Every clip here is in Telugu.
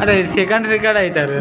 అరే సెకండ్ రికార్డ్ అవుతారు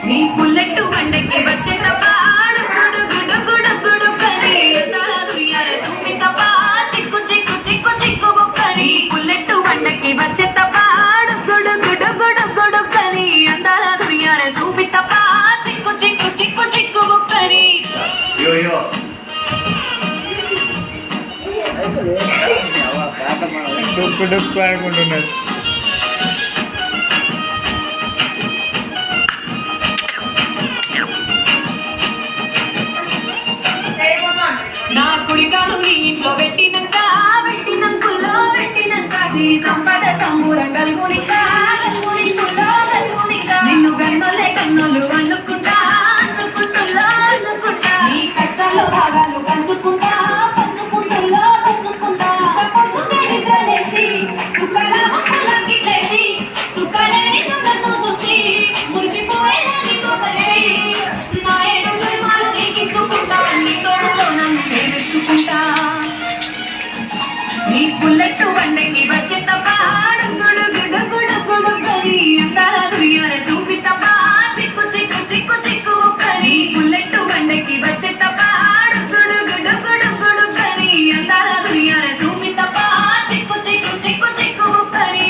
నీ పుల్లెట్టు బండకి వచ్చే తపాడు గుడు గుడు గుడు గుడు కరి అందాల దునియాల సూపి తపా చిక్కు చిక్కు చిక్కు చిక్కు బుక్కరి పుల్లెట్టు బండకి వచ్చే తపాడు గుడు గుడు గుడు గుడు కరి అందాల దునియాల సూపి తపా చిక్కు చిక్కు చిక్కు చిక్కు బుక్కరి యో యో డొక్కు డొక్కు అనుకుంటున్నారు. నా కుడికాలు నీ ఇంట్లో పెట్టినాక సంపద సంబూరం కలుగునిక నిన్ను గన్నోలే కన్నులు అనుకుంటా నీ కష్టాలు భాగాలు పంచుకుంటా నిద్రలేసి సుఖాల మొక్కల గిట్లేసి సుఖాలే నిన్ను నన్ను చూసి మురిసిపోయేలా నీతో కలిసి నా ఏడు జన్మాలు నీకిచ్చుకుంటా నీ తోడులో నన్ను నేనెచ్చుకుంటా నీ పుల్లెట్టు బండకి వచ్చే తపాడు గుడు గుడు గుడు గుడు కరి అందాల దునియాల చూపి తపా చిక్కు చిక్కు చిక్కు చిక్కు కరి పుల్లెట్టు బండకి వచ్చే తపాడు గుడు గుడు గుడు గుడు కరి అందాల దునియాల చూపి తపా చిక్కు చిక్కు చిక్కు చిక్కు కరి.